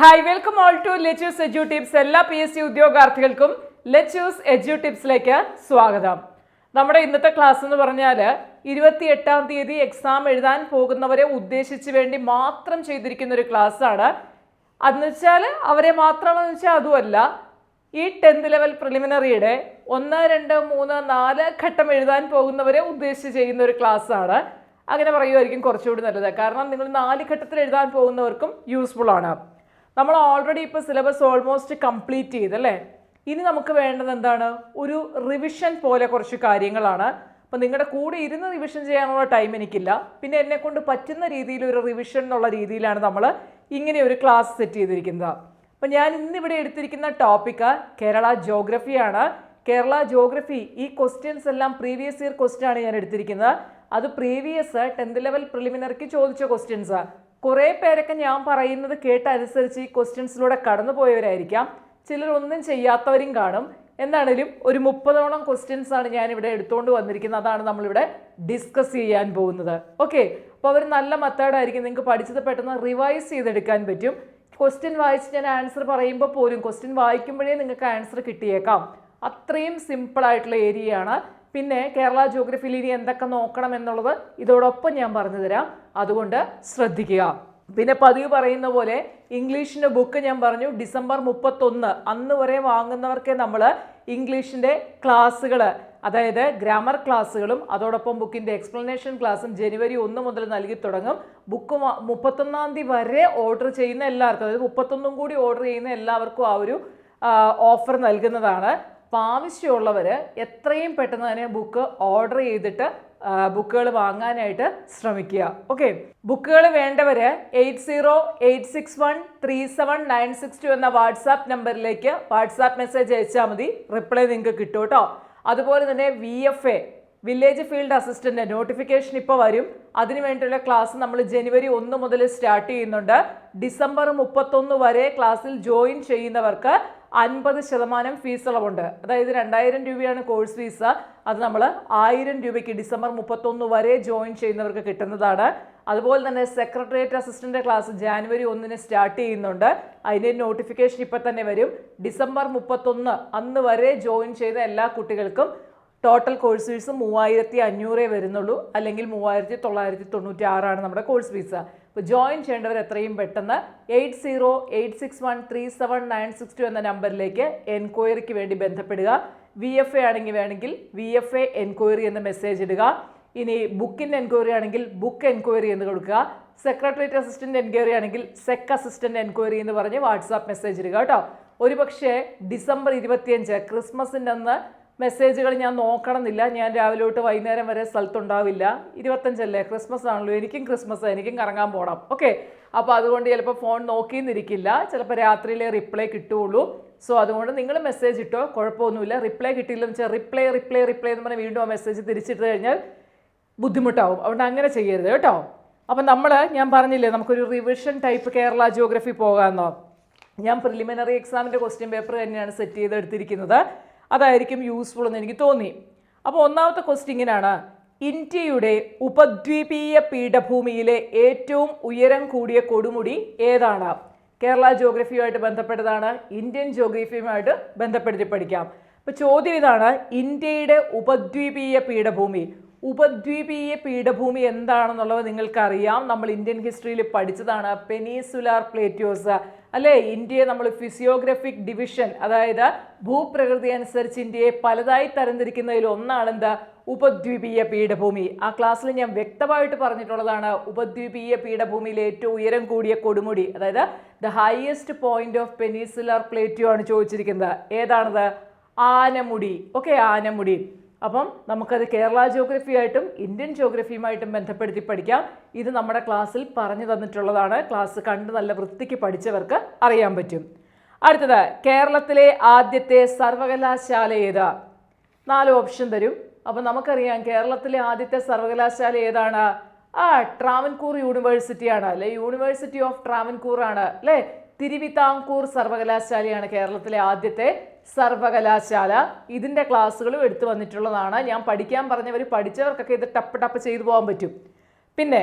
Hi welcome all to Lettuce Edu Tips. എല്ലാ PSC ഉദ്യോഗാർത്ഥികൾക്കും Lettuce Edu ടിപ്സിലേക്ക് സ്വാഗതം. നമ്മുടെ ഇന്നത്തെ ക്ലാസ് എന്ന് പറഞ്ഞാൽ 28-ാം തീയതി എക്സാം എഴുതാൻ പോകുന്നവരെ ഉദ്ദേശിച്ച് വേണ്ടി മാത്രം ചെയ്തിരിക്കുന്ന ഒരു ക്ലാസ് ആണ്. അതെന്ന് വെച്ചാൽ അവരെ മാത്രമാണെന്ന് വെച്ചാൽ അതുമല്ല, ഈ 10th ലെവൽ പ്രിലിമിനറിയുടെ 1, 2, 3, 4 ഘട്ടം എഴുതാൻ പോകുന്നവരെ ഉദ്ദേശിച്ച് ചെയ്യുന്ന ഒരു ക്ലാസ് ആണ്. അങ്ങനെ പറയുമായിരിക്കും കുറച്ചുകൂടി നല്ലത്. കാരണം നിങ്ങൾ 4 ഘട്ടത്തിൽ എഴുതാൻ പോകുന്നവർക്കും യൂസ്ഫുൾ ആണ്. നമ്മൾ ഓൾറെഡി ഇപ്പോൾ സിലബസ് ഓൾമോസ്റ്റ് കംപ്ലീറ്റ് ചെയ്തല്ലേ. ഇനി നമുക്ക് വേണ്ടത് എന്താണ്? ഒരു റിവിഷൻ പോലെ കുറച്ച് കാര്യങ്ങളാണ്. അപ്പം നിങ്ങളുടെ കൂടെ ഇരുന്ന് റിവിഷൻ ചെയ്യാനുള്ള ടൈം എനിക്കില്ല. പിന്നെ എന്നെക്കൊണ്ട് പറ്റുന്ന രീതിയിൽ ഒരു റിവിഷൻ എന്നുള്ള രീതിയിലാണ് നമ്മൾ ഇങ്ങനെ ഒരു ക്ലാസ് സെറ്റ് ചെയ്തിരിക്കുന്നത്. അപ്പം ഞാൻ ഇന്നിവിടെ എടുത്തിരിക്കുന്ന ടോപ്പിക്ക് കേരള ജോഗ്രഫിയാണ്. കേരള ജോഗ്രഫി ഈ ക്വസ്റ്റ്യൻസ് എല്ലാം പ്രീവിയസ് ഇയർ ക്വസ്റ്റ്യൻ ആണ് ഞാൻ എടുത്തിരിക്കുന്നത്. അത് പ്രീവിയസ് 10th ലെവൽ പ്രിലിമിനറിക്ക് ചോദിച്ച ക്വസ്റ്റ്യൻസ്. കുറേ പേരൊക്കെ ഞാൻ പറയുന്നത് കേട്ടനുസരിച്ച് ഈ ക്വസ്റ്റ്യൻസിലൂടെ കടന്നു പോയവരായിരിക്കാം. ചിലർ ഒന്നും ചെയ്യാത്തവരും കാണും. എന്താണേലും ഒരു 30ഓളം ക്വസ്റ്റ്യൻസ് ആണ് ഞാനിവിടെ എടുത്തുകൊണ്ട് വന്നിരിക്കുന്നത്. അതാണ് നമ്മളിവിടെ ഡിസ്കസ് ചെയ്യാൻ പോകുന്നത്. ഓക്കെ, അപ്പോൾ അവർ നല്ല മെത്തേഡായിരിക്കും. നിങ്ങൾക്ക് പഠിച്ചത് പെട്ടെന്ന് റിവൈസ് ചെയ്തെടുക്കാൻ പറ്റും. ക്വസ്റ്റ്യൻ വായിച്ച് ഞാൻ ആൻസർ പറയുമ്പോൾ പോലും ക്വസ്റ്റ്യൻ വായിക്കുമ്പോഴേ നിങ്ങൾക്ക് ആൻസർ കിട്ടിയേക്കാം. അത്രയും സിമ്പിളായിട്ടുള്ള ഏരിയയാണ്. പിന്നെ കേരള ജോഗ്രഫിയിൽ ഇനി എന്തൊക്കെ നോക്കണം എന്നുള്ളത് ഇതോടൊപ്പം ഞാൻ പറഞ്ഞു തരാം. അതുകൊണ്ട് ശ്രദ്ധിക്കുക. പിന്നെ പതിവ് പറയുന്ന പോലെ ഇംഗ്ലീഷിൻ്റെ ബുക്ക് ഞാൻ പറഞ്ഞു ഡിസംബർ 31 അന്ന് വരെ വാങ്ങുന്നവർക്കേ നമ്മൾ ഇംഗ്ലീഷിൻ്റെ ക്ലാസ്സുകൾ, അതായത് ഗ്രാമർ ക്ലാസ്സുകളും അതോടൊപ്പം ബുക്കിൻ്റെ എക്സ്പ്ലനേഷൻ ക്ലാസ്സും ജനുവരി 1 മുതൽ നൽകി തുടങ്ങും. ബുക്ക് 31-ാം തീയതി വരെ ഓർഡർ ചെയ്യുന്ന എല്ലാവർക്കും, അതായത് 31 കൂടി ഓർഡർ ചെയ്യുന്ന എല്ലാവർക്കും ആ ഒരു ഓഫർ നൽകുന്നതാണ്. അപ്പോൾ ആവശ്യമുള്ളവർ എത്രയും പെട്ടെന്ന് തന്നെ ബുക്ക് ഓർഡർ ചെയ്തിട്ട് ബുക്കുകൾ വാങ്ങാനായിട്ട് ശ്രമിക്കുക. ഓക്കെ, ബുക്കുകൾ വേണ്ടവർ 8086137962 എന്ന വാട്സാപ്പ് നമ്പറിലേക്ക് വാട്സാപ്പ് മെസ്സേജ് അയച്ചാൽ മതി. റിപ്ലൈ നിങ്ങൾക്ക് കിട്ടും കേട്ടോ. അതുപോലെ തന്നെ VFA village field assistant notification ഇപ്പോൾ വരും. അതിനു വേണ്ടിയുള്ള ക്ലാസ് നമ്മൾ ജനുവരി 1 മുതൽ സ്റ്റാർട്ട് ചെയ്യുന്നുണ്ട്. ഡിസംബർ 31 വരെ ക്ലാസ്സിൽ ജോയിൻ ചെയ്യുന്നവർക്ക് 50% ഫീസ് ഇളവുണ്ട്. അതായത് 2000 രൂപയാണ് കോഴ്സ് ഫീസ്. അത് നമ്മൾ 1000 രൂപയ്ക്ക് ഡിസംബർ 31 വരെ ജോയിൻ ചെയ്യുന്നവർക്ക് കിട്ടുന്നതാണ്. അതുപോലെ തന്നെ സെക്രട്ടേറിയറ്റ് അസിസ്റ്റൻ്റ് ക്ലാസ് ജനുവരി 1 സ്റ്റാർട്ട് ചെയ്യുന്നുണ്ട്. അതിൻ്റെ നോട്ടിഫിക്കേഷൻ ഇപ്പം തന്നെ വരും. ഡിസംബർ 31 അന്ന് വരെ ജോയിൻ ചെയ്ത എല്ലാ കുട്ടികൾക്കും ടോട്ടൽ കോഴ്സ് ഫീസ് 3500 വരുന്നുള്ളൂ, അല്ലെങ്കിൽ 3996 നമ്മുടെ കോഴ്സ് ഫീസ്. ഇപ്പോൾ ജോയിൻ ചെയ്യേണ്ടവർ എത്രയും പെട്ടെന്ന് 8086137962 എന്ന നമ്പറിലേക്ക് എൻക്വയറിക്ക് വേണ്ടി ബന്ധപ്പെടുക. VFA ആണെങ്കിൽ വേണമെങ്കിൽ VFA എൻക്വയറി എന്ന മെസ്സേജ് ഇടുക. ഇനി ബുക്കിൻ്റെ എൻക്വയറി ആണെങ്കിൽ ബുക്ക് എൻക്വയറി എന്ന് കൊടുക്കുക. സെക്രട്ടേറിയറ്റ് അസിസ്റ്റൻ്റ് എൻക്വയറി ആണെങ്കിൽ സെക് അസിസ്റ്റൻ്റ് എൻക്വയറി എന്ന് പറഞ്ഞ് വാട്സാപ്പ് മെസ്സേജ് ഇടുക കേട്ടോ. ഒരു പക്ഷേ ഡിസംബർ 25 ക്രിസ്മസിൻ്റെ അന്ന് മെസ്സേജുകൾ ഞാൻ നോക്കണമെന്നില്ല. ഞാൻ രാവിലെ തൊട്ട് വൈകുന്നേരം വരെ സ്ഥലത്തുണ്ടാവില്ല. 25 ക്രിസ്മസ് ആണല്ലോ. എനിക്കും ക്രിസ്മസ്, എനിക്കും കറങ്ങാൻ പോകണം. ഓക്കെ, അപ്പോൾ അതുകൊണ്ട് ചിലപ്പോൾ ഫോൺ നോക്കിയെന്നിരിക്കില്ല. ചിലപ്പോൾ രാത്രിയിലെ റിപ്ലൈ കിട്ടുകയുള്ളൂ. സോ അതുകൊണ്ട് നിങ്ങൾ മെസ്സേജ് ഇട്ടോ, കുഴപ്പമൊന്നുമില്ല. റിപ്ലൈ കിട്ടിയില്ലെന്ന് വെച്ചാൽ റിപ്ലൈ എന്ന് പറഞ്ഞാൽ വീണ്ടും ആ മെസ്സേജ് തിരിച്ചിട്ട് കഴിഞ്ഞാൽ ബുദ്ധിമുട്ടാവും. അതുകൊണ്ട് അങ്ങനെ ചെയ്യരുത് കേട്ടോ. അപ്പം ഞാൻ പറഞ്ഞില്ലേ നമുക്കൊരു റിവിഷൻ ടൈപ്പ് കേരള ജോഗ്രഫി പോകാമെന്നോ. ഞാൻ പ്രിലിമിനറി എക്സാമിൻ്റെ ക്വസ്റ്റ്യൻ പേപ്പർ തന്നെയാണ് സെറ്റ് ചെയ്തെടുത്തിരിക്കുന്നത്. അതായിരിക്കും യൂസ്ഫുൾ എന്ന് എനിക്ക് തോന്നി. അപ്പോൾ ഒന്നാമത്തെ ക്വസ്റ്റ്യൻ ഇങ്ങനെയാണ്: ഇന്ത്യയുടെ ഉപദ്വീപീയ പീഠഭൂമിയിലെ ഏറ്റവും ഉയരം കൂടിയ കൊടുമുടി ഏതാണ്? കേരള ജോഗ്രഫിയുമായിട്ട് ബന്ധപ്പെട്ടതാണ്. ഇന്ത്യൻ ജോഗ്രഫിയുമായിട്ട് ബന്ധപ്പെടുത്തി പഠിക്കാം. അപ്പോൾ ചോദ്യം ഇതാണ്: ഇന്ത്യയുടെ ഉപദ്വീപീയ പീഠഭൂമി. ഉപദ്വീപീയ പീഠഭൂമി എന്താണെന്നുള്ളത് നിങ്ങൾക്കറിയാം. നമ്മൾ ഇന്ത്യൻ ഹിസ്റ്ററിയിൽ പഠിച്ചതാണ്. പെനീസുലാർ പ്ലേറ്റ്യൂസ് അല്ലേ. ഇന്ത്യയെ നമ്മൾ ഫിസിയോഗ്രഫിക് ഡിവിഷൻ, അതായത് ഭൂപ്രകൃതി അനുസരിച്ച് ഇന്ത്യയെ പലതായി തരംതിരിക്കുന്നതിൽ ഒന്നാണ് എന്താ? ഉപദ്വീപീയ പീഠഭൂമി. ആ ക്ലാസ്സിൽ ഞാൻ വ്യക്തമായിട്ട് പറഞ്ഞിട്ടുള്ളതാണ്. ഉപദ്വീപീയ പീഠഭൂമിയിലെ ഏറ്റവും ഉയരം കൂടിയ കൊടുമുടി, അതായത് the highest point of peninsular plateau ആണ് ചോദിച്ചിരിക്കുന്നത്. ഏതാണത്? ആനമുടി. ഓക്കെ, ആനമുടി. അപ്പം നമുക്കത് കേരള ജോഗ്രഫിയായിട്ടും ഇന്ത്യൻ ജോഗ്രഫിയുമായിട്ടും ബന്ധപ്പെടുത്തി പഠിക്കാം. ഇത് നമ്മുടെ ക്ലാസ്സിൽ പറഞ്ഞു തന്നിട്ടുള്ളതാണ്. ക്ലാസ് കണ്ട് നല്ല വൃത്തിക്ക് പഠിച്ചവർക്ക് അറിയാൻ പറ്റും. അടുത്തത്, കേരളത്തിലെ ആദ്യത്തെ സർവകലാശാല ഏത്? 4 ഓപ്ഷൻ തരും. അപ്പം നമുക്കറിയാം കേരളത്തിലെ ആദ്യത്തെ സർവകലാശാല ഏതാണ്? ട്രാവൻകൂർ യൂണിവേഴ്സിറ്റിയാണ് അല്ലേ. യൂണിവേഴ്സിറ്റി ഓഫ് ട്രാവൻകൂർ ആണ് അല്ലേ. തിരുവിതാംകൂർ സർവകലാശാലയാണ് കേരളത്തിലെ ആദ്യത്തെ സർവകലാശാല. ഇതിൻ്റെ ക്ലാസ്സുകളും എടുത്തു വന്നിട്ടുള്ളതാണ്. ഞാൻ പഠിക്കാൻ പറഞ്ഞവർ പഠിച്ചവർക്കൊക്കെ ഇത് ടപ്പ് ചെയ്തു പോകാൻ പറ്റും. പിന്നെ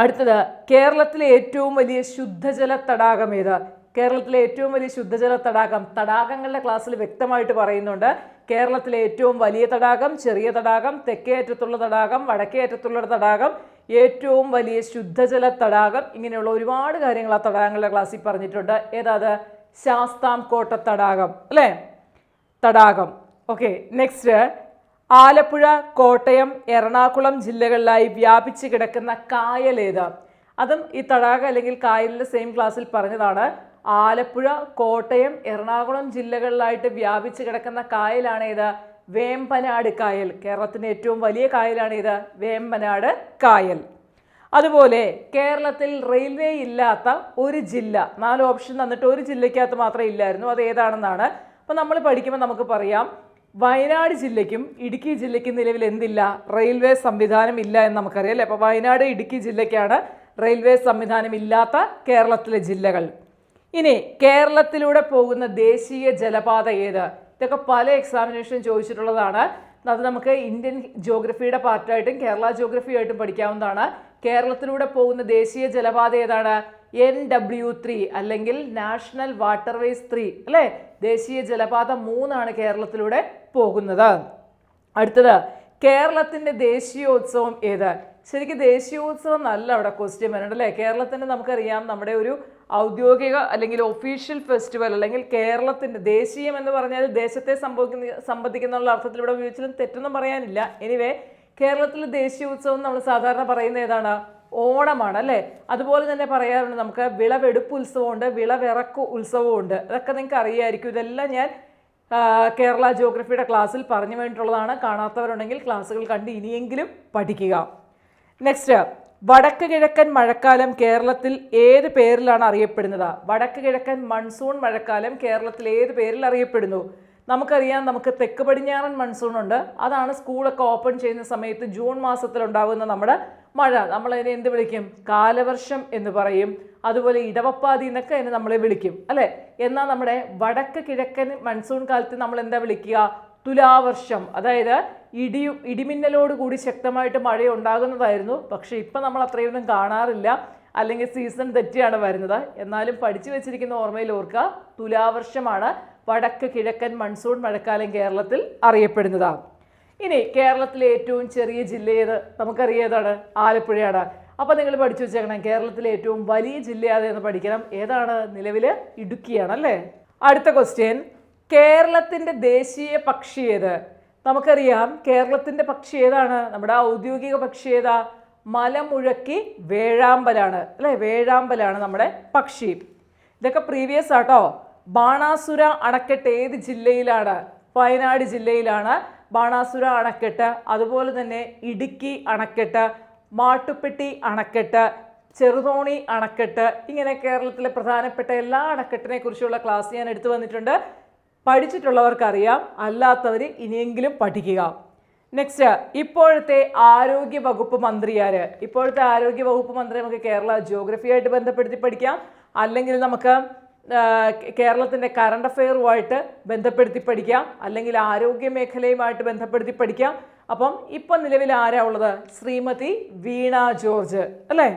അടുത്തത്, കേരളത്തിലെ ഏറ്റവും വലിയ ശുദ്ധജല തടാകം ഏത്? കേരളത്തിലെ ഏറ്റവും വലിയ ശുദ്ധജല തടാകം, തടാകങ്ങളുടെ ക്ലാസ്സിൽ വ്യക്തമായിട്ട് പറയുന്നുണ്ട്. കേരളത്തിലെ ഏറ്റവും വലിയ തടാകം, ചെറിയ തടാകം, തെക്കേ അറ്റത്തുള്ള തടാകം, വടക്കേ അറ്റത്തുള്ള തടാകം, ഏറ്റവും വലിയ ശുദ്ധജല തടാകം, ഇങ്ങനെയുള്ള ഒരുപാട് കാര്യങ്ങൾ ആ തടാകങ്ങളുടെ ക്ലാസ്സിൽ പറഞ്ഞിട്ടുണ്ട്. ഏതാത്? ശാസ്താംകോട്ട തടാകം അല്ലേ, തടാകം. ഓക്കെ, നെക്സ്റ്റ്, ആലപ്പുഴ, കോട്ടയം, എറണാകുളം ജില്ലകളിലായി വ്യാപിച്ചു കിടക്കുന്ന കായൽ ഏത്? അതും ഈ തടാകം അല്ലെങ്കിൽ കായലിൻ്റെ സെയിം ക്ലാസ്സിൽ പറഞ്ഞതാണ്. ആലപ്പുഴ, കോട്ടയം, എറണാകുളം ജില്ലകളിലായിട്ട് വ്യാപിച്ചു കിടക്കുന്ന കായലാണ് ഏത്? വേമ്പനാട് കായൽ. കേരളത്തിൻ്റെ ഏറ്റവും വലിയ കായലാണ് ഇത്, വേമ്പനാട് കായൽ. അതുപോലെ കേരളത്തിൽ റെയിൽവേ ഇല്ലാത്ത ഒരു ജില്ല, 4 ഓപ്ഷൻ തന്നിട്ട് ഒരു ജില്ലയ്ക്കകത്ത് മാത്രമേ ഇല്ലായിരുന്നു, അത് ഏതാണെന്നാണ്. അപ്പം നമ്മൾ പഠിക്കുമ്പോൾ നമുക്ക് പറയാം, വയനാട് ജില്ലയ്ക്കും ഇടുക്കി ജില്ലയ്ക്കും നിലവിൽ എന്തില്ല? റെയിൽവേ സംവിധാനം ഇല്ല എന്ന് നമുക്കറിയാം അല്ലേ. അപ്പോൾ വയനാട്, ഇടുക്കി ജില്ലയ്ക്കാണ് റെയിൽവേ സംവിധാനം ഇല്ലാത്ത കേരളത്തിലെ ജില്ലകൾ. ഇനി കേരളത്തിലൂടെ പോകുന്ന ദേശീയ ജലപാത ഏത്? ഇതൊക്കെ പല എക്സാമിനേഷൻ ചോദിച്ചിട്ടുള്ളതാണ്. അത് നമുക്ക് ഇന്ത്യൻ ജിയോഗ്രഫിയുടെ പാർട്ടായിട്ടും കേരള ജിയോഗ്രഫിയായിട്ടും പഠിക്കാവുന്നതാണ്. കേരളത്തിലൂടെ പോകുന്ന ദേശീയ ജലപാത ഏതാണ്? NW3 അല്ലെങ്കിൽ നാഷണൽ വാട്ടർവേസ് 3 അല്ലേ. ദേശീയ ജലപാത 3 കേരളത്തിലൂടെ പോകുന്നത്. അടുത്തത്, കേരളത്തിൻ്റെ ദേശീയോത്സവം ഏത്? ശരിക്കും ദേശീയോത്സവം നല്ല അവിടെ ക്വസ്റ്റ്യൻ വരുന്നുണ്ട് അല്ലേ. കേരളത്തിന് നമുക്കറിയാം, നമ്മുടെ ഒരു ഔദ്യോഗിക അല്ലെങ്കിൽ ഒഫീഷ്യൽ ഫെസ്റ്റിവൽ, അല്ലെങ്കിൽ കേരളത്തിൻ്റെ ദേശീയം എന്ന് പറഞ്ഞാൽ ദേശത്തെ സംബന്ധിക്കുന്ന അർത്ഥത്തിലൂടെ ഉപയോഗിച്ചാലും തെറ്റൊന്നും പറയാനില്ല. എനിവേ, കേരളത്തിലെ ദേശീയോത്സവം നമ്മൾ സാധാരണ പറയുന്ന ഏതാണ്? ഓണമാണ് അല്ലേ. അതുപോലെ തന്നെ പറയാറുണ്ട് നമുക്ക് വിളവെടുപ്പ് ഉത്സവമുണ്ട്, വിളവിറക്ക് ഉത്സവമുണ്ട്. അതൊക്കെ നിങ്ങൾക്ക് അറിയാമായിരിക്കും. ഇതെല്ലാം ഞാൻ കേരള ജിയോഗ്രഫിയുടെ ക്ലാസ്സിൽ പറഞ്ഞു വേണ്ടിയിട്ടുള്ളതാണ്. കാണാത്തവരുണ്ടെങ്കിൽ ക്ലാസ്സുകൾ കണ്ട് ഇനിയെങ്കിലും പഠിക്കുക. നെക്സ്റ്റ്, വടക്ക് കിഴക്കൻ മഴക്കാലം കേരളത്തിൽ ഏത് പേരിലാണ് അറിയപ്പെടുന്നത്? വടക്ക് കിഴക്കൻ മൺസൂൺ മഴക്കാലം കേരളത്തിൽ ഏത് പേരിൽ അറിയപ്പെടുന്നു? നമുക്കറിയാം, നമുക്ക് തെക്ക് പടിഞ്ഞാറൻ മൺസൂൺ ഉണ്ട്. അതാണ് സ്കൂളൊക്കെ ഓപ്പൺ ചെയ്യുന്ന സമയത്ത് ജൂൺ മാസത്തിൽ ഉണ്ടാകുന്ന നമ്മുടെ മഴ. നമ്മളതിനെ എന്ത് വിളിക്കും? കാലവർഷം എന്ന് പറയും. അതുപോലെ ഇടവപ്പാതി എന്നൊക്കെ അതിനെ നമ്മളെ വിളിക്കും അല്ലേ. എന്നാൽ നമ്മുടെ വടക്ക് കിഴക്കൻ മൺസൂൺ കാലത്ത് നമ്മൾ എന്താ വിളിക്കുക? തുലാവർഷം. അതായത് ഇടിമിന്നലോടുകൂടി ശക്തമായിട്ട് മഴ ഉണ്ടാകുന്നതായിരുന്നു. പക്ഷേ ഇപ്പം നമ്മൾ അത്രയൊന്നും കാണാറില്ല, അല്ലെങ്കിൽ സീസൺ തെറ്റിയാണ് വരുന്നത്. എന്നാലും പഠിച്ചു വെച്ചിരിക്കുന്ന ഓർമ്മയിൽ ഓർക്കുക, തുലാവർഷമാണ് വടക്ക് കിഴക്കൻ മൺസൂൺ മഴക്കാലം കേരളത്തിൽ അറിയപ്പെടുന്നതാണ്. ഇനി കേരളത്തിലെ ഏറ്റവും ചെറിയ ജില്ല ഏത്? നമുക്കറിയാതാണ്, ആലപ്പുഴയാണ്. അപ്പോൾ നിങ്ങൾ പഠിച്ചു വെച്ചേക്കണം, കേരളത്തിലെ ഏറ്റവും വലിയ ജില്ല ഏതെന്ന് പഠിക്കണം. ഏതാണ്? നിലവിൽ ഇടുക്കിയാണ് അല്ലേ. അടുത്ത ക്വസ്റ്റ്യൻ, കേരളത്തിൻ്റെ ദേശീയ പക്ഷി ഏത്? നമുക്കറിയാം, കേരളത്തിൻ്റെ പക്ഷി ഏതാണ്? നമ്മുടെ ഔദ്യോഗിക പക്ഷി ഏതാ? മലമുഴക്കി വേഴാമ്പലാണ് അല്ലേ. വേഴാമ്പലാണ് നമ്മുടെ പക്ഷി. ഇതൊക്കെ പ്രീവിയസ് ആട്ടോ. ബാണാസുര അണക്കെട്ട് ഏത് ജില്ലയിലാണ്? വയനാട് ജില്ലയിലാണ് ബാണാസുര അണക്കെട്ട്. അതുപോലെ തന്നെ ഇടുക്കി അണക്കെട്ട്, മാട്ടുപ്പെട്ടി അണക്കെട്ട്, ചെറുതോണി അണക്കെട്ട്, ഇങ്ങനെ കേരളത്തിലെ പ്രധാനപ്പെട്ട എല്ലാ അണക്കെട്ടിനെ കുറിച്ചുള്ള ക്ലാസ് ഞാൻ എടുത്തു വന്നിട്ടുണ്ട്. പഠിച്ചിട്ടുള്ളവർക്കറിയാം, അല്ലാത്തവർ ഇനിയെങ്കിലും പഠിക്കുക. നെക്സ്റ്റ്, ഇപ്പോഴത്തെ ആരോഗ്യ വകുപ്പ് മന്ത്രി ആര്? ഇപ്പോഴത്തെ ആരോഗ്യ വകുപ്പ് മന്ത്രി നമുക്ക് കേരള ജിയോഗ്രഫിയായിട്ട് ബന്ധപ്പെടുത്തി പഠിക്കാം, അല്ലെങ്കിൽ നമുക്ക് കേരളത്തിൻ്റെ കറണ്ട് അഫെയറുമായിട്ട് ബന്ധപ്പെടുത്തി പഠിക്കാം, അല്ലെങ്കിൽ ആരോഗ്യ മേഖലയുമായിട്ട് ബന്ധപ്പെടുത്തി പഠിക്കാം. അപ്പം ഇപ്പം നിലവിൽ ആരാ ഉള്ളത്? ശ്രീമതി വീണ ജോർജ് അല്ലേ.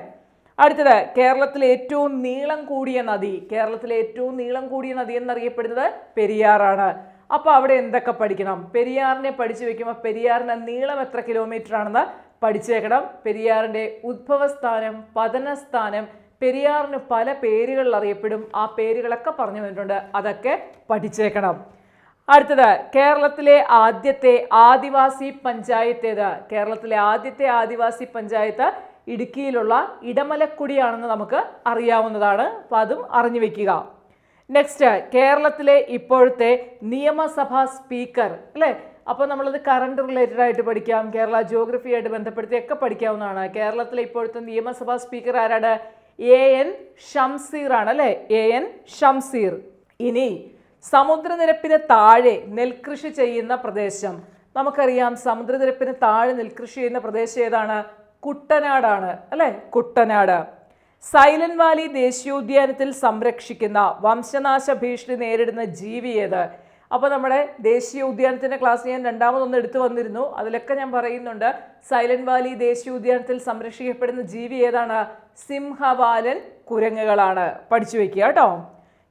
അടുത്തത്, കേരളത്തിലെ ഏറ്റവും നീളം കൂടിയ നദി. കേരളത്തിലെ ഏറ്റവും നീളം കൂടിയ നദി എന്നറിയപ്പെടുന്നത് പെരിയാറാണ്. അപ്പോൾ അവിടെ എന്തൊക്കെ പഠിക്കണം? പെരിയാറിനെ പഠിച്ചു വെക്കുമ്പോൾ പെരിയാറിൻ്റെ നീളം എത്ര കിലോമീറ്റർ ആണെന്ന് പഠിച്ചേക്കണം. പെരിയാറിൻ്റെ ഉദ്ഭവസ്ഥാനം, പതനസ്ഥാനം, പെരിയാറിന് പല പേരുകളിൽ അറിയപ്പെടും. ആ പേരുകളൊക്കെ പറഞ്ഞു വന്നിട്ടുണ്ട്, അതൊക്കെ പഠിച്ചേക്കണം. അടുത്തത്, കേരളത്തിലെ ആദ്യത്തെ ആദിവാസി പഞ്ചായത്ത് ഏത്? കേരളത്തിലെ ആദ്യത്തെ ആദിവാസി പഞ്ചായത്ത് ഇടുക്കിയിലുള്ള ഇടമലക്കുടിയാണെന്ന് നമുക്ക് അറിയാവുന്നതാണ്. അപ്പോൾ അതും അറിഞ്ഞു വെക്കുക. നെക്സ്റ്റ്, കേരളത്തിലെ ഇപ്പോഴത്തെ നിയമസഭാ സ്പീക്കർ അല്ലേ. അപ്പോൾ നമ്മളത് കറണ്ട് റിലേറ്റഡ് ആയിട്ട് പഠിക്കാം, കേരള ജിയോഗ്രഫിയായിട്ട് ബന്ധപ്പെടുത്തിയൊക്കെ പഠിക്കാവുന്നതാണ്. കേരളത്തിലെ ഇപ്പോഴത്തെ നിയമസഭാ സ്പീക്കർ ആരാണ്? AN ഷംസീർ ആണ് അല്ലേ. AN ഷംസീർ. ഇനി സമുദ്രനിരപ്പിന് താഴെ നെൽകൃഷി ചെയ്യുന്ന പ്രദേശം. നമുക്കറിയാം, സമുദ്രനിരപ്പിന് താഴെ നെൽകൃഷി ചെയ്യുന്ന പ്രദേശം ഏതാണ്? കുട്ടനാടാണ് അല്ലേ. കുട്ടനാട്. സൈലന്റ് വാലി ദേശീയോദ്യാനത്തിൽ സംരക്ഷിക്കുന്ന വംശനാശ ഭീഷണി നേരിടുന്ന ജീവി ഏത്? അപ്പോൾ നമ്മുടെ ദേശീയ ഉദ്യാനത്തിൻ്റെ ക്ലാസ് ഞാൻ രണ്ടാമതൊന്ന് എടുത്തു വന്നിരുന്നു. അതിലൊക്കെ ഞാൻ പറയുന്നുണ്ട്, സൈലന്റ് വാലി ദേശീയോദ്യാനത്തിൽ സംരക്ഷിക്കപ്പെടുന്ന ജീവി ഏതാണ്? സിംഹവാലൻ കുരങ്ങുകളാണ്. പഠിച്ചു വയ്ക്കുക കേട്ടോ.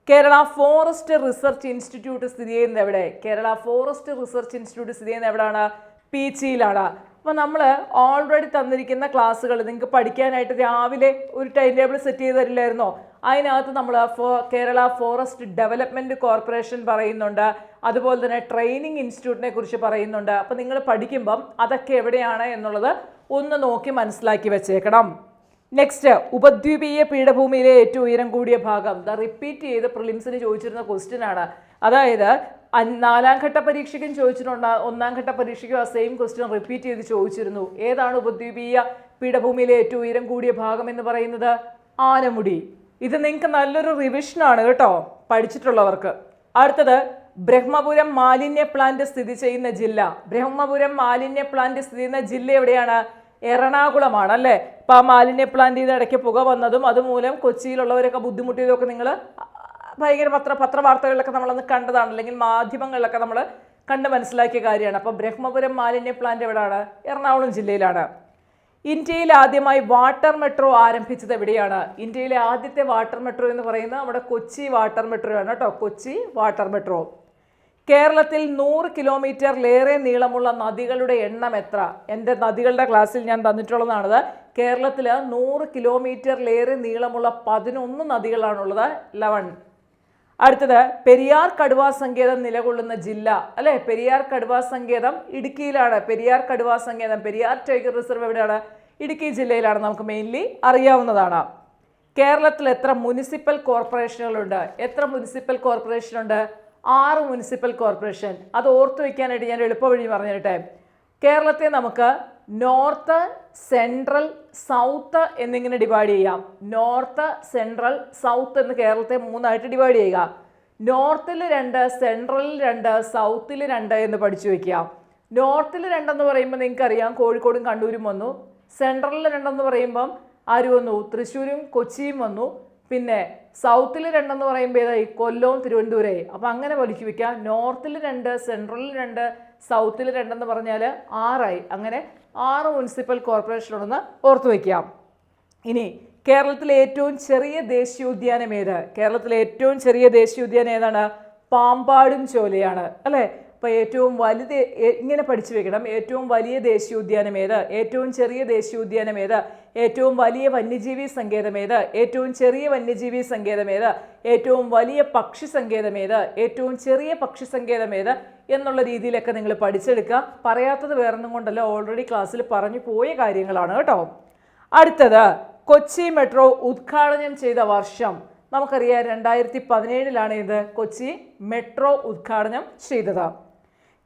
കേരള ഫോറസ്റ്റ് റിസർച്ച് ഇൻസ്റ്റിറ്റ്യൂട്ട് സ്ഥിതി ചെയ്യുന്നത് എവിടെ? കേരള ഫോറസ്റ്റ് റിസർച്ച് ഇൻസ്റ്റിറ്റ്യൂട്ട് സ്ഥിതി ചെയ്യുന്നത് എവിടെയാണ്? പീച്ചിയിലാണ്. അപ്പോൾ നമ്മൾ ഓൾറെഡി തന്നിരിക്കുന്ന ക്ലാസ്സുകൾ നിങ്ങൾക്ക് പഠിക്കാനായിട്ട് രാവിലെ ഒരു ടൈം ടേബിൾ സെറ്റ് ചെയ്ത് തരില്ലായിരുന്നോ? അതിനകത്ത് നമ്മൾ കേരള ഫോറസ്റ്റ് ഡെവലപ്മെൻറ്റ് കോർപ്പറേഷൻ പറയുന്നുണ്ട്, അതുപോലെ തന്നെ ട്രെയിനിങ് ഇൻസ്റ്റിറ്റ്യൂട്ടിനെ കുറിച്ച് പറയുന്നുണ്ട്. അപ്പോൾ നിങ്ങൾ പഠിക്കുമ്പം അതൊക്കെ എവിടെയാണ് എന്നുള്ളത് ഒന്ന് നോക്കി മനസ്സിലാക്കി വെച്ചേക്കണം. നെക്സ്റ്റ്, ഉപദ്വീപീയ പീഠഭൂമിയിലെ ഏറ്റവും ഉയരം കൂടിയ ഭാഗം. റിപ്പീറ്റ് ചെയ്ത് പ്രിലിംസിന് ചോദിച്ചിരുന്ന ക്വസ്റ്റ്യൻ ആണ്. അതായത് 4ാം ഘട്ട പരീക്ഷയ്ക്കും ചോദിച്ചിട്ടുണ്ട്, 1ാം ഘട്ട പരീക്ഷയ്ക്കും ആ സെയിം ക്വസ്റ്റ്യൻ റിപ്പീറ്റ് ചെയ്ത് ചോദിച്ചിരുന്നു. ഏതാണ് ഉപദ്വീപീയ പീഠഭൂമിയിലെ ഏറ്റവും ഉയരം കൂടിയ ഭാഗം എന്ന് പറയുന്നത്? ആനമുടി. ഇത് നിങ്ങൾക്ക് നല്ലൊരു റിവിഷനാണ് കേട്ടോ, പഠിച്ചിട്ടുള്ളവർക്ക്. അടുത്തത്, ബ്രഹ്മപുരം മാലിന്യ പ്ലാന്റ് സ്ഥിതി ചെയ്യുന്ന ജില്ല. ബ്രഹ്മപുരം മാലിന്യ പ്ലാന്റ് സ്ഥിതി ചെയ്യുന്ന ജില്ല എവിടെയാണ്? എറണാകുളമാണ് അല്ലേ. അപ്പോൾ ആ മാലിന്യ പ്ലാന്റിൽ നിന്ന് ഇടയ്ക്ക് പുക വന്നതും അതുമൂലം കൊച്ചിയിലുള്ളവരൊക്കെ ബുദ്ധിമുട്ടിയതൊക്കെ നിങ്ങൾ ഭയങ്കര പത്രവാർത്തകളിലൊക്കെ നമ്മളന്ന് കണ്ടതാണ്, അല്ലെങ്കിൽ മാധ്യമങ്ങളിലൊക്കെ നമ്മൾ കണ്ട് മനസ്സിലാക്കിയ കാര്യമാണ്. അപ്പോൾ ബ്രഹ്മപുരം മാലിന്യ പ്ലാന്റ് എവിടെയാണ്? എറണാകുളം ജില്ലയിലാണ്. ഇന്ത്യയിൽ ആദ്യമായി വാട്ടർ മെട്രോ ആരംഭിച്ചത് എവിടെയാണ്? ഇന്ത്യയിലെ ആദ്യത്തെ വാട്ടർ മെട്രോ എന്ന് പറയുന്നത് നമ്മുടെ കൊച്ചി വാട്ടർ മെട്രോ ആണ് കേട്ടോ, കൊച്ചി വാട്ടർ മെട്രോ. കേരളത്തിൽ 100 കിലോമീറ്ററിലേറെ നീളമുള്ള നദികളുടെ എണ്ണം എത്ര? എൻ്റെ നദികളുടെ ക്ലാസ്സിൽ ഞാൻ തന്നിട്ടുള്ളതാണത്. കേരളത്തിൽ 100 കിലോമീറ്ററിലേറെ നീളമുള്ള 11 നദികളാണുള്ളത്. 11. അടുത്തത്, പെരിയാർ കടുവാ സങ്കേതം നിലകൊള്ളുന്ന ജില്ല അല്ലെ. പെരിയാർ കടുവാ സങ്കേതം ഇടുക്കിയിലാണ്. പെരിയാർ കടുവാ സങ്കേതം, പെരിയാർ ടൈഗർ റിസർവ് എവിടെയാണ്? ഇടുക്കി ജില്ലയിലാണ്. നമുക്ക് മെയിൻലി അറിയാവുന്നതാണ്. കേരളത്തിൽ എത്ര മുനിസിപ്പൽ കോർപ്പറേഷനുകളുണ്ട്? എത്ര മുനിസിപ്പൽ കോർപ്പറേഷൻ ഉണ്ട്? 6 മുനിസിപ്പൽ കോർപ്പറേഷൻ. അത് ഓർത്തു വയ്ക്കാനായിട്ട് ഞാൻ എളുപ്പവഴി പറഞ്ഞു തരട്ടെ. കേരളത്തെ നമുക്ക് നോർത്ത്, സെൻട്രൽ, സൗത്ത് എന്നിങ്ങനെ ഡിവൈഡ് ചെയ്യാം. നോർത്ത്, സെൻട്രൽ, സൗത്ത് എന്ന് കേരളത്തെ 3ആയിട്ട് ഡിവൈഡ് ചെയ്യുക. നോർത്തിൽ 2, സെൻട്രലിൽ 2, സൗത്തിൽ 2 എന്ന് പഠിച്ചു വയ്ക്കുക. നോർത്തിൽ 2 എന്ന് പറയുമ്പോൾ നിങ്ങൾക്കറിയാം കോഴിക്കോടും കണ്ണൂരും വന്നു. സെൻട്രലിൽ 2 എന്ന് പറയുമ്പം ആര് വന്നു? തൃശ്ശൂരും കൊച്ചിയും വന്നു. പിന്നെ സൗത്തിൽ 2 എന്ന് പറയുമ്പോൾ ഏതായി? കൊല്ലവും തിരുവനന്തപുരമായി. അപ്പോൾ അങ്ങനെ പഠിച്ചു വയ്ക്കുക. നോർത്തിൽ 2, സെൻട്രലിൽ 2, സൗത്തിൽ 2 എന്ന് പറഞ്ഞാൽ 6ആയി. അങ്ങനെ 6 മുനിസിപ്പൽ കോർപ്പറേഷൻ ഉണ്ടെന്ന് ഓർത്തു വയ്ക്കാം. ഇനി കേരളത്തിലെ ഏറ്റവും ചെറിയ ദേശീയോദ്യാനം ഏത്? കേരളത്തിലെ ഏറ്റവും ചെറിയ ദേശീയോദ്യാനം ഏതാണ്? പാമ്പാടും ചോലയാണ് അല്ലേ. അപ്പോൾ ഏറ്റവും വലുത് ഇങ്ങനെ പഠിച്ചു വെക്കണം. ഏറ്റവും വലിയ ദേശീയോദ്യാനം ഏത്? ഏറ്റവും ചെറിയ ദേശീയോദ്യാനം ഏത്? ഏറ്റവും വലിയ വന്യജീവി സങ്കേതം ഏത്? ഏറ്റവും ചെറിയ വന്യജീവി സങ്കേതം ഏത്? ഏറ്റവും വലിയ പക്ഷി സങ്കേതം ഏത്? ഏറ്റവും ചെറിയ പക്ഷി സങ്കേതം ഏത് എന്നുള്ള രീതിയിലൊക്കെ നിങ്ങൾ പഠിച്ചെടുക്കുക. പറയാത്തത് വേറൊന്നും കൊണ്ടല്ല, ഓൾറെഡി ക്ലാസ്സിൽ പറഞ്ഞു പോയ കാര്യങ്ങളാണ് കേട്ടോ. അടുത്തത്, കൊച്ചി മെട്രോ ഉദ്ഘാടനം ചെയ്ത വർഷം. നമുക്കറിയാം 2017 ഇത് കൊച്ചി മെട്രോ ഉദ്ഘാടനം ചെയ്തത്.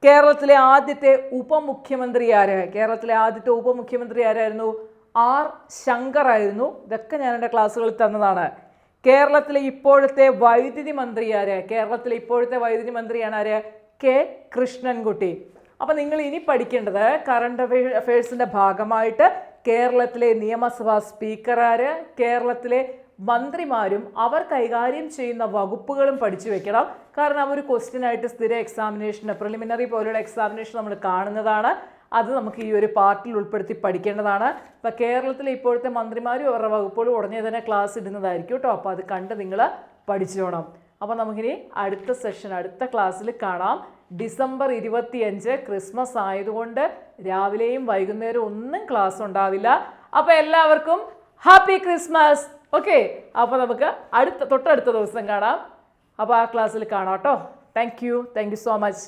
കേരളത്തിലെ ആദ്യത്തെ ഉപമുഖ്യമന്ത്രി ആര്? കേരളത്തിലെ ആദ്യത്തെ ഉപമുഖ്യമന്ത്രി ആരായിരുന്നു? ആർ ശങ്കർ ആയിരുന്നു. ഇതൊക്കെ ഞാൻ എൻ്റെ ക്ലാസ്സുകളിൽ തന്നതാണ്. കേരളത്തിലെ ഇപ്പോഴത്തെ വൈദ്യുതി മന്ത്രി ആര്? കേരളത്തിലെ ഇപ്പോഴത്തെ വൈദ്യുതി മന്ത്രിയാണ് ആര്? കെ കൃഷ്ണൻകുട്ടി. അപ്പോൾ നിങ്ങൾ ഇനി പഠിക്കേണ്ടത് കറണ്ട് അഫയേഴ്സിൻ്റെ ഭാഗമായിട്ട് കേരളത്തിലെ നിയമസഭാ സ്പീക്കർ ആര്, കേരളത്തിലെ മന്ത്രിമാരും അവർ കൈകാര്യം ചെയ്യുന്ന വകുപ്പുകളും പഠിച്ചു വെക്കണം. കാരണം അവർ ക്വസ്റ്റ്യനായിട്ട് സ്ഥിര എക്സാമിനേഷന്, പ്രിലിമിനറി പോലുള്ള എക്സാമിനേഷൻ നമ്മൾ കാണുന്നതാണ്. അത് നമുക്ക് ഈ ഒരു പാർട്ടിൽ ഉൾപ്പെടുത്തി പഠിക്കേണ്ടതാണ്. അപ്പോൾ കേരളത്തിലെ ഇപ്പോഴത്തെ മന്ത്രിമാരും അവരുടെ വകുപ്പുകളും ഉടനെ തന്നെ ക്ലാസ് ഇടുന്നതായിരിക്കും കേട്ടോ. അപ്പോൾ അത് കണ്ട് നിങ്ങൾ പഠിച്ചോണം. അപ്പോൾ നമുക്കിനി അടുത്ത സെഷൻ, അടുത്ത ക്ലാസ്സിൽ കാണാം. ഡിസംബർ 25 ക്രിസ്മസ് ആയതുകൊണ്ട് രാവിലെയും വൈകുന്നേരം ഒന്നും ക്ലാസ് ഉണ്ടാവില്ല. അപ്പോൾ എല്ലാവർക്കും ഹാപ്പി ക്രിസ്മസ്. ഓക്കെ, അപ്പോൾ നമുക്ക് തൊട്ടടുത്ത ദിവസം കാണാം. അപ്പോൾ ആ ക്ലാസ്സിൽ കാണാം കേട്ടോ. Thank you so much.